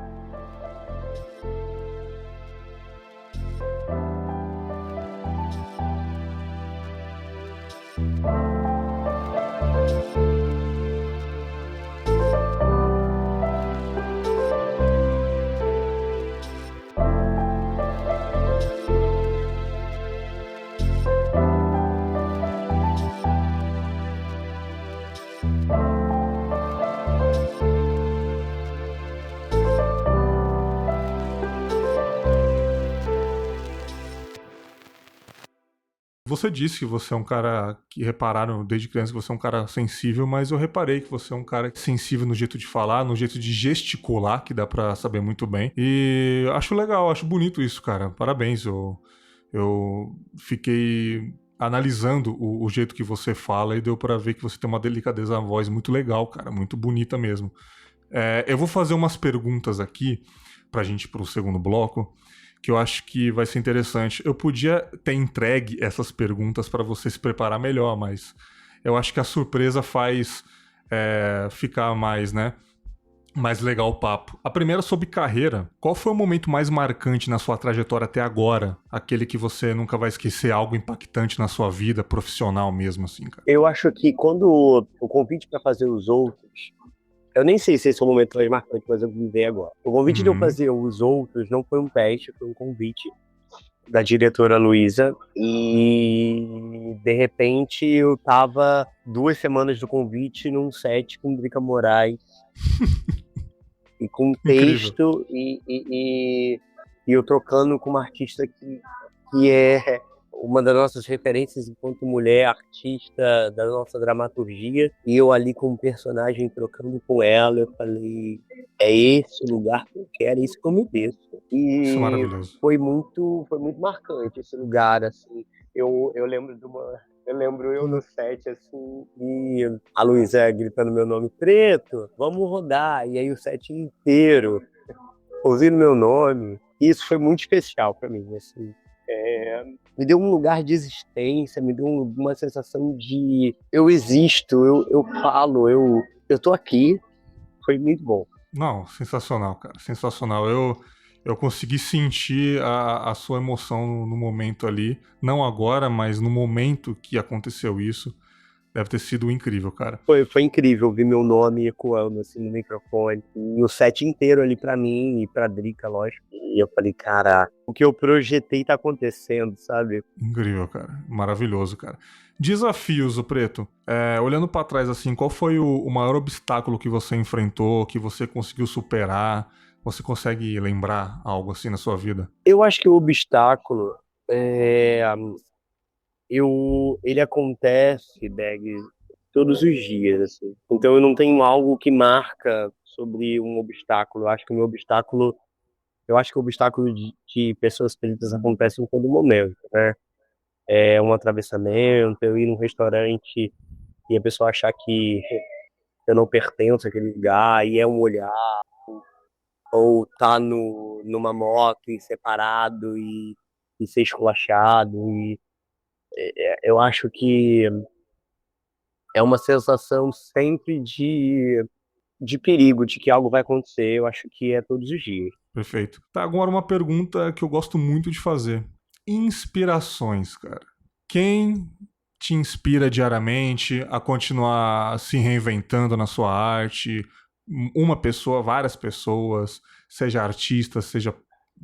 Você disse que você é um cara que repararam desde criança que você é um cara sensível, mas eu reparei que você é um cara sensível no jeito de falar, no jeito de gesticular, que dá pra saber muito bem. E acho legal, acho bonito isso, cara. Parabéns. Eu fiquei analisando o jeito que você fala e deu pra ver que você tem uma delicadeza na voz muito legal, cara. Muito bonita mesmo. Eu vou fazer umas perguntas aqui pra gente ir pro segundo bloco, que eu acho que vai ser interessante. Eu podia ter entregue essas perguntas para você se preparar melhor, mas eu acho que a surpresa faz ficar mais, né? Mais legal o papo. A primeira sobre carreira. Qual foi o momento mais marcante na sua trajetória até agora? Aquele que você nunca vai esquecer, algo impactante na sua vida profissional mesmo, assim, cara? Eu acho que quando o convite para fazer os outros, eu nem sei se esse é o momento mais marcante, mas eu vim ver agora. O convite de eu fazer os outros não foi um teste, foi um convite da diretora Luísa, e de repente eu tava 2 semanas do convite num set com Drica Moraes e com texto e eu trocando com uma artista que é uma das nossas referências enquanto mulher artista da nossa dramaturgia, e eu ali com um personagem trocando com ela, eu falei, é esse o lugar que eu quero, é isso que eu me desço. E isso é maravilhoso. foi muito marcante esse lugar, assim. Eu lembro eu no set, assim, e a Luísa gritando meu nome, Preto, vamos rodar, e aí o set inteiro ouvindo meu nome. E isso foi muito especial para mim, assim. Me deu um lugar de existência, me deu uma sensação de eu existo, eu falo, eu tô aqui. Foi muito bom. Não, sensacional, cara. Sensacional. Eu consegui sentir a sua emoção no momento ali. Não agora, mas no momento que aconteceu isso. Deve ter sido incrível, cara. Foi incrível ouvir meu nome ecoando assim no microfone. E o set inteiro ali pra mim e pra Drica, lógico. E eu falei, cara, o que eu projetei tá acontecendo, sabe? Incrível, cara. Maravilhoso, cara. Desafios, o Preto. Olhando pra trás, assim, qual foi o maior obstáculo que você enfrentou, que você conseguiu superar? Você consegue lembrar algo assim na sua vida? Eu acho que o obstáculo ele acontece, Bag, todos os dias, assim. Então eu não tenho algo que marca sobre um obstáculo. Eu acho que o obstáculo de pessoas pretas acontece em todo momento, né? É um atravessamento, eu ir num restaurante e a pessoa achar que eu não pertenço àquele lugar, e é um olhar, ou tá numa moto e separado e ser esculachado. E eu acho que é uma sensação sempre de perigo, de que algo vai acontecer. Eu acho que é todos os dias. Perfeito. Tá, agora uma pergunta que eu gosto muito de fazer. Inspirações, cara. Quem te inspira diariamente a continuar se reinventando na sua arte? Uma pessoa, várias pessoas, seja artistas, seja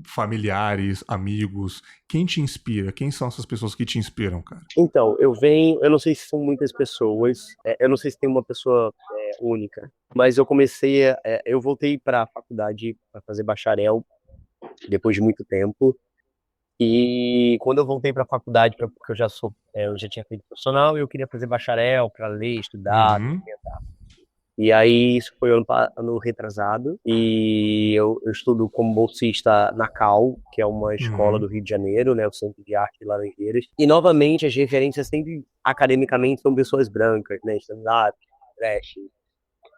familiares, amigos. Quem te inspira? Quem são essas pessoas que te inspiram, cara? Então, eu não sei se são muitas pessoas, eu não sei se tem uma pessoa única, mas eu voltei para a faculdade para fazer bacharel depois de muito tempo. E quando eu voltei para a faculdade, porque eu já tinha feito profissional, eu queria fazer bacharel para ler, estudar, me Uhum, alimentar. E aí isso foi ano retrasado, e eu estudo como bolsista na Cal, que é uma escola uhum. do Rio de Janeiro, né, o Centro de Arte de Laranjeiras. E novamente as referências sempre academicamente são pessoas brancas, né, stand-up, trash.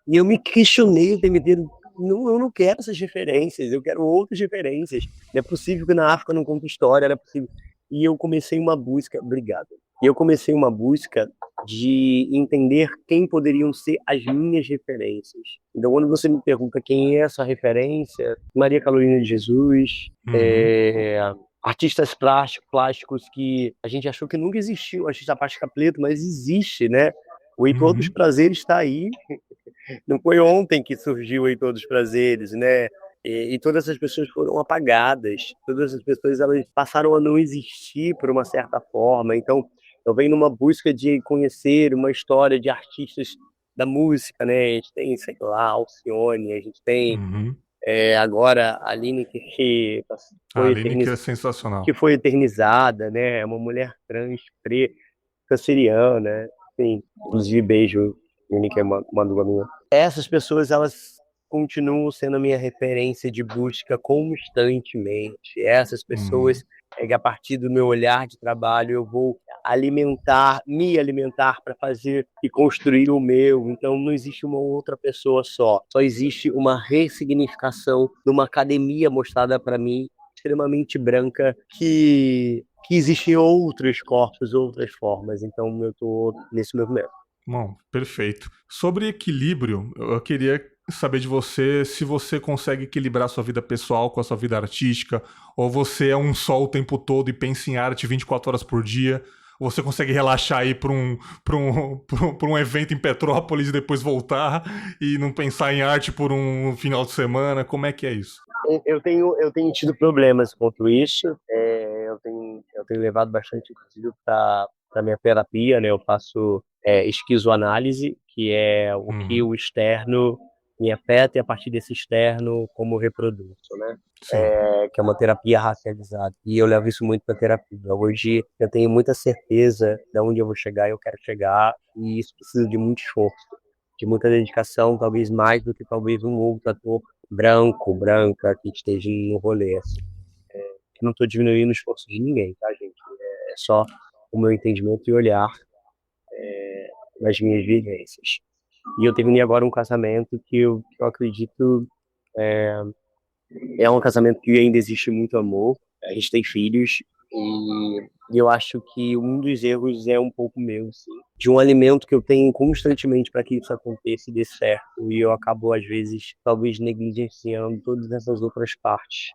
E eu me questionei o tempo inteiro, não, eu não quero essas referências, eu quero outras referências. Não é possível que na África não conte história, não é possível. E eu comecei uma busca, obrigado. E eu comecei uma busca de entender quem poderiam ser as minhas referências. Então, quando você me pergunta quem é essa referência, Maria Carolina de Jesus, Uhum, artistas plásticos que a gente achou que nunca existiu, artista plástica preto, mas existe, né? O Heitor dos uhum, Prazeres está aí. Não foi ontem que surgiu aí Todos os Prazeres, né? E todas essas pessoas foram apagadas. Todas essas pessoas elas passaram a não existir por uma certa forma. Então, eu venho numa busca de conhecer uma história de artistas da música, né? A gente tem, sei lá, Alcione, a gente tem uhum. agora a Aline A foi Aline que é eterniz... que sensacional. foi eternizada, né? É uma mulher trans, preta, canceriana, enfim. Inclusive, beijo, Aline, que é uma amiga minha. Essas pessoas, elas continuam sendo a minha referência de busca constantemente. Essas Uhum. pessoas é que a partir do meu olhar de trabalho eu vou me alimentar para fazer e construir o meu. Então não existe uma outra pessoa só existe uma ressignificação numa academia mostrada para mim extremamente branca que existem outros corpos, outras formas. Então eu tô nesse movimento. Bom, perfeito. Sobre equilíbrio, eu queria saber de você se você consegue equilibrar sua vida pessoal com a sua vida artística, ou você é um só o tempo todo e pensa em arte 24 horas por dia, ou você consegue relaxar aí para um evento em Petrópolis e depois voltar e não pensar em arte por um final de semana. Como é que é isso? Eu tenho tido problemas quanto isso. Eu tenho levado bastante, inclusive, para minha terapia, né? Eu faço esquizoanálise, que é o que Uhum. o externo me afeta e a partir desse externo como eu reproduzo, né? Sim. Que é uma terapia racializada. E eu levo isso muito para terapia. Hoje eu tenho muita certeza de onde eu vou chegar e eu quero chegar, e isso precisa de muito esforço, de muita dedicação, talvez mais do que talvez um outro ator branco, branca, que esteja no rolê, assim. Eu não estou diminuindo o esforço de ninguém, tá, gente? É só o meu entendimento e olhar nas minhas vivências. E eu terminei agora um casamento que eu acredito é um casamento que ainda existe muito amor. A gente tem filhos e E eu acho que um dos erros é um pouco meu, assim, de um alimento que eu tenho constantemente para que isso aconteça e dê certo. E eu acabo, às vezes, talvez negligenciando todas essas outras partes.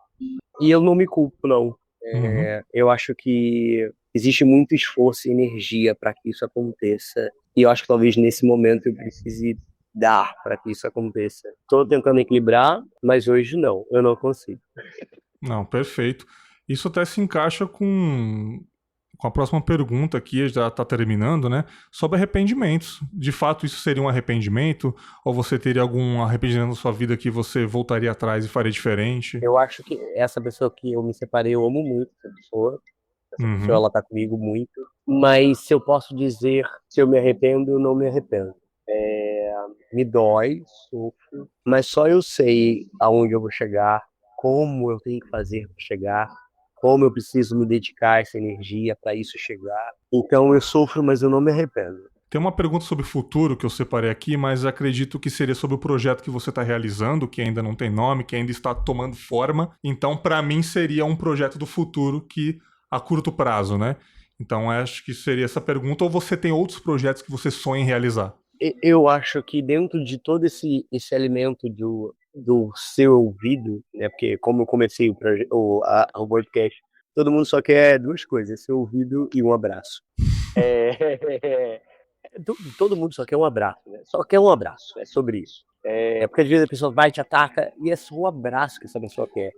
E eu não me culpo, não. Uhum. Eu acho que existe muito esforço e energia para que isso aconteça. E eu acho que talvez nesse momento eu precise dar para que isso aconteça. Estou tentando equilibrar, mas hoje não, eu não consigo. Não, perfeito. Isso até se encaixa com a próxima pergunta aqui, já está terminando, né? Sobre arrependimentos. De fato, isso seria um arrependimento? Ou você teria algum arrependimento na sua vida que você voltaria atrás e faria diferente? Eu acho que essa pessoa que eu me separei, eu amo muito essa pessoa. Essa pessoa, Uhum. ela tá comigo muito. Mas se eu posso dizer, se eu me arrependo, eu não me arrependo. Me dói, sofro, mas só eu sei aonde eu vou chegar, como eu tenho que fazer para chegar, como eu preciso me dedicar essa energia para isso chegar. Então eu sofro, mas eu não me arrependo. Tem uma pergunta sobre o futuro que eu separei aqui, mas acredito que seria sobre o projeto que você está realizando, que ainda não tem nome, que ainda está tomando forma. Então, para mim, seria um projeto do futuro que a curto prazo, né? Então, acho que seria essa pergunta. Ou você tem outros projetos que você sonha em realizar? Eu acho que dentro de todo esse alimento do seu ouvido, né? Porque como eu comecei o podcast, todo mundo só quer duas coisas, seu ouvido e um abraço. É, todo mundo só quer um abraço, né? Só quer um abraço, é sobre isso. Porque às vezes a pessoa vai e te ataca e é só um abraço que essa pessoa quer.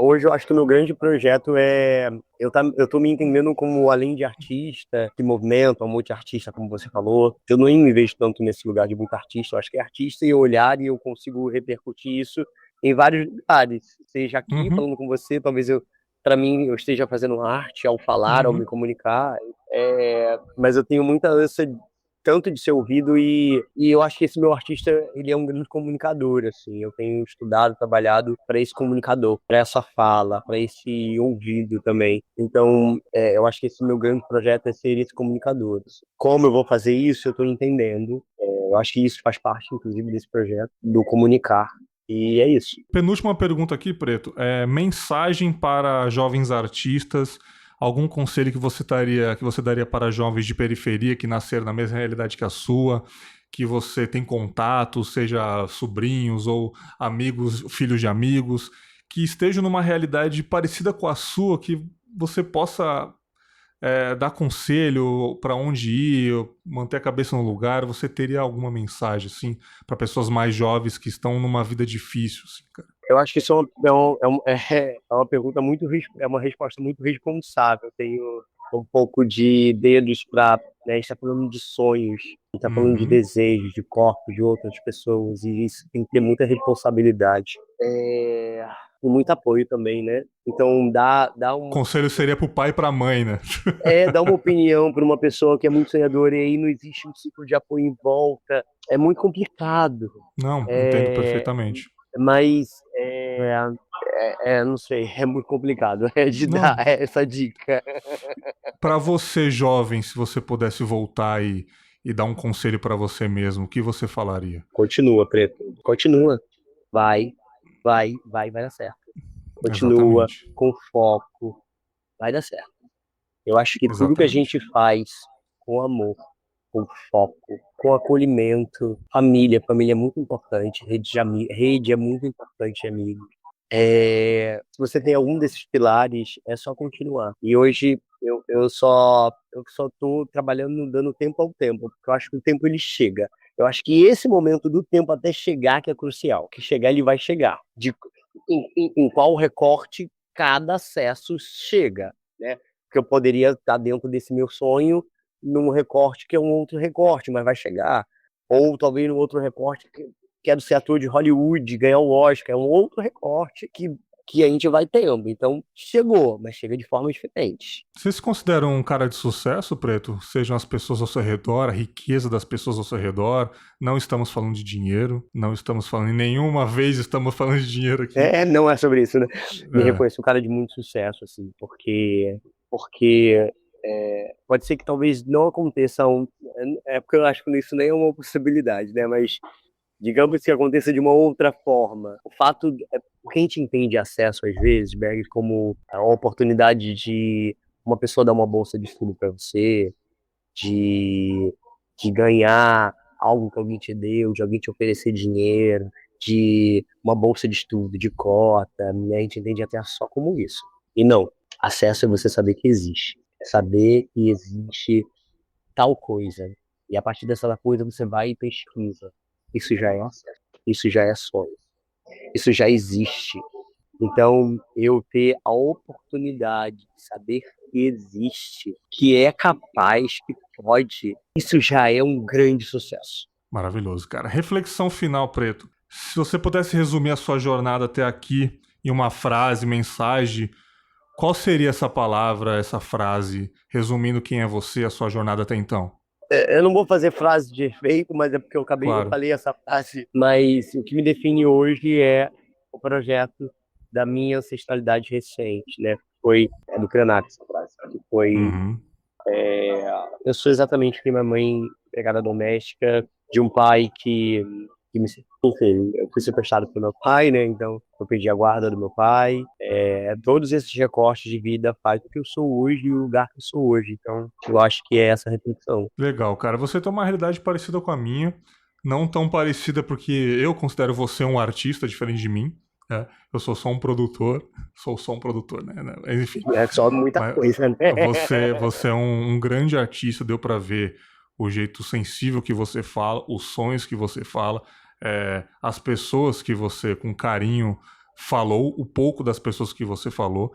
Hoje eu acho que o meu grande projeto é. Eu tô me entendendo como, além de artista, de movimento, um multi-artista, como você falou. Eu não me vejo tanto nesse lugar de multi-artista. Eu acho que é artista e olhar e eu consigo repercutir isso em vários lugares. Seja aqui Uhum, falando com você, talvez para mim, eu esteja fazendo arte ao falar, ao uhum. me comunicar. Mas eu tenho muita ânsia tanto de ser ouvido e eu acho que esse meu artista, ele é um grande comunicador, assim. Eu tenho estudado, trabalhado para esse comunicador, para essa fala, para esse ouvido também. Então, eu acho que esse meu grande projeto é ser esse comunicador. Como eu vou fazer isso, eu estou entendendo. Eu acho que isso faz parte, inclusive, desse projeto, do comunicar. E é isso. Penúltima pergunta aqui, Preto. Mensagem para jovens artistas. Algum conselho que você daria para jovens de periferia que nasceram na mesma realidade que a sua, que você tem contato, seja sobrinhos ou amigos, filhos de amigos, que estejam numa realidade parecida com a sua, que você possa dar conselho para onde ir, manter a cabeça no lugar? Você teria alguma mensagem assim para pessoas mais jovens que estão numa vida difícil, assim, cara? Eu acho que isso é uma pergunta é uma resposta muito responsável. Eu tenho um pouco de dedos para, né, a gente está falando de sonhos, a gente está falando de Uhum. desejos, de corpos de outras pessoas, e isso tem que ter muita responsabilidade. E muito apoio também, né? Então, Conselho seria pro pai e pra mãe, né? dá uma opinião para uma pessoa que é muito sonhadora e aí não existe um ciclo de apoio em volta. É muito complicado. Não, entendo É, perfeitamente. mas não sei, é muito complicado de dar Não, essa dica. pra você jovem, se você pudesse voltar e dar um conselho pra você mesmo, o que você falaria? Continua, Preto. Continua. Vai, vai dar certo. Continua Exatamente. com foco, vai dar certo. Eu acho que tudo que a Exatamente. gente faz com amor, com foco, com acolhimento, família é muito importante, rede é muito importante, amigo. Se você tem algum desses pilares, é só continuar. E hoje eu só tô trabalhando dando tempo ao tempo, porque eu acho que o tempo ele chega. Eu acho que esse momento do tempo até chegar que é crucial. Que chegar ele vai chegar. Em qual recorte cada acesso chega, né? Porque eu poderia estar dentro desse meu sonho num recorte que é um outro recorte, mas vai chegar. Ou talvez num outro recorte que quero ser ator de Hollywood, ganhar um Oscar, é um outro recorte que a gente vai tendo. Então, chegou, mas chega de forma diferente. Você se considera um cara de sucesso, Preto? Sejam as pessoas ao seu redor, a riqueza das pessoas ao seu redor. Não estamos falando de dinheiro, não estamos falando, em nenhuma vez estamos falando de dinheiro aqui. Não é sobre isso, né? Me É, reconheço um cara de muito sucesso, assim, porque pode ser que talvez não aconteça porque eu acho que isso nem é uma possibilidade, né? Mas digamos que aconteça de uma outra forma. Porque a gente entende acesso às vezes, Berg, como a oportunidade de uma pessoa dar uma bolsa de estudo para você, de ganhar algo que alguém te deu, de alguém te oferecer dinheiro, de uma bolsa de estudo, de cota, né? A gente entende até só como isso. E não, acesso é você saber que existe. É saber que existe tal coisa. E a partir dessa coisa você vai e pesquisa. Isso já é acesso. Isso já é sonho. Isso já existe. Então, eu ter a oportunidade de saber que existe, que é capaz, que pode, isso já é um grande sucesso. Maravilhoso, cara. Reflexão final, Preto. Se você pudesse resumir a sua jornada até aqui em uma frase, mensagem, qual seria essa palavra, essa frase, resumindo quem é você, a sua jornada até então? Eu não vou fazer frase de efeito, mas é porque eu falei essa frase. Mas o que me define hoje é o projeto da minha ancestralidade recente, né? Foi do Krenak essa frase. Que foi, eu sou exatamente que minha mãe, empregada doméstica, de um pai que me... Enfim, eu fui sequestrado pelo meu pai, né? Então, eu perdi a guarda do meu pai. Todos esses recortes de vida fazem o que eu sou hoje e o lugar que eu sou hoje. Então, eu acho que é essa reflexão. Legal, cara. Você tem uma realidade parecida com a minha. Não tão parecida porque eu considero você um artista diferente de mim. Eu sou só um produtor. Sou só um produtor, né? Enfim. É só muita coisa, né? Você é um grande artista. Deu pra ver o jeito sensível que você fala, os sonhos que você fala, as pessoas que você, com carinho, falou, o pouco das pessoas que você falou.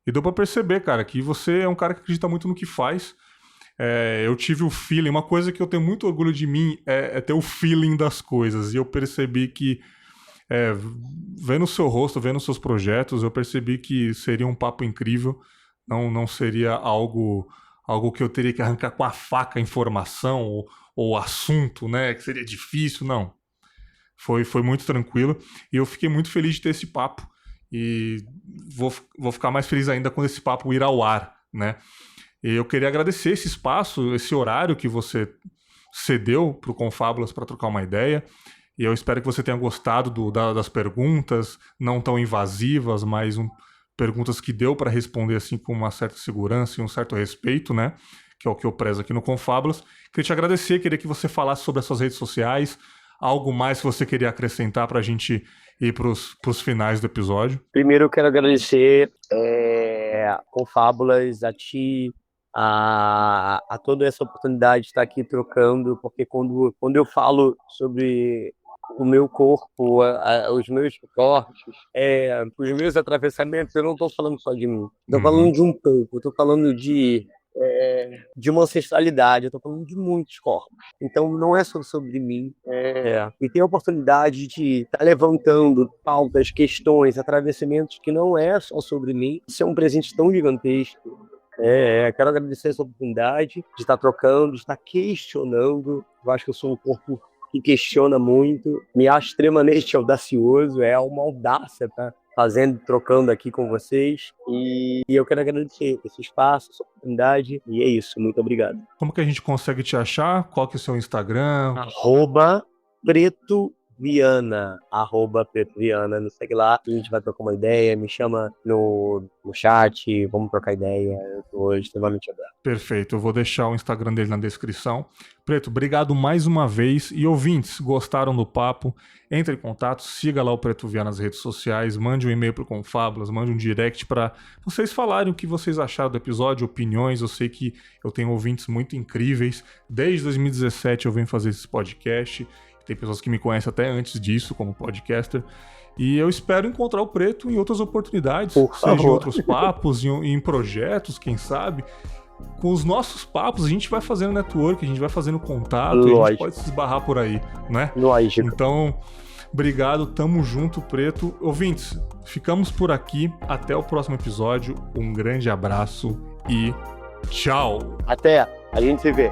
E deu pra perceber, cara, que você é um cara que acredita muito no que faz. Eu tive o feeling, uma coisa que eu tenho muito orgulho de mim é ter o feeling das coisas. E eu percebi que, vendo o seu rosto, vendo os seus projetos, eu percebi que seria um papo incrível. Não seria algo que eu teria que arrancar com a faca a informação ou assunto, né? Que seria difícil, não. Foi muito tranquilo. E eu fiquei muito feliz de ter esse papo. E vou ficar mais feliz ainda quando esse papo ir ao ar, né? E eu queria agradecer esse espaço, esse horário que você cedeu para o Confábulas para trocar uma ideia. E eu espero que você tenha gostado das perguntas, não tão invasivas, mas perguntas que deu para responder assim com uma certa segurança e um certo respeito, né? Que é o que eu prezo aqui no Confábulas. Queria te agradecer, queria que você falasse sobre as suas redes sociais, algo mais que você queria acrescentar para a gente ir para os finais do episódio. Primeiro eu quero agradecer Confábulas, a ti, a toda essa oportunidade de estar aqui trocando, porque quando eu falo sobre o meu corpo, os meus cortes, os meus atravessamentos, eu não estou falando só de mim. Estou falando de um pouco, estou falando de uma ancestralidade, eu estou falando de muitos corpos. Então não é só sobre mim. E ter a oportunidade de estar levantando pautas, questões, atravessamentos que não é só sobre mim. Isso é um presente tão gigantesco. Quero agradecer essa oportunidade de estar trocando, de estar questionando. Eu acho que eu sou um corpo que questiona muito, me acho extremamente audacioso, é uma audácia, tá? Trocando aqui com vocês, e eu quero agradecer esse espaço, essa oportunidade, e é isso, muito obrigado. Como que a gente consegue te achar? Qual que é o seu Instagram? @Preto Viana, @Preto Viana, não sei lá, a gente vai trocar uma ideia, me chama no chat, vamos trocar ideia, eu tô extremamente aberto. Perfeito, eu vou deixar o Instagram dele na descrição. Preto, obrigado mais uma vez, e ouvintes, gostaram do papo? Entre em contato, siga lá o Preto Viana nas redes sociais, mande um e-mail pro Confábulas, mande um direct para vocês falarem o que vocês acharam do episódio, opiniões. Eu sei que eu tenho ouvintes muito incríveis, desde 2017 eu venho fazer esse podcast. Tem pessoas que me conhecem até antes disso, como podcaster. E eu espero encontrar o Preto em outras oportunidades, seja em outros papos, em projetos, quem sabe. Com os nossos papos, a gente vai fazendo network, a gente vai fazendo contato, e a gente pode se esbarrar por aí, né? Lógico. Então, obrigado, tamo junto, Preto. Ouvintes, ficamos por aqui. Até o próximo episódio. Um grande abraço e tchau! Até, a gente se vê.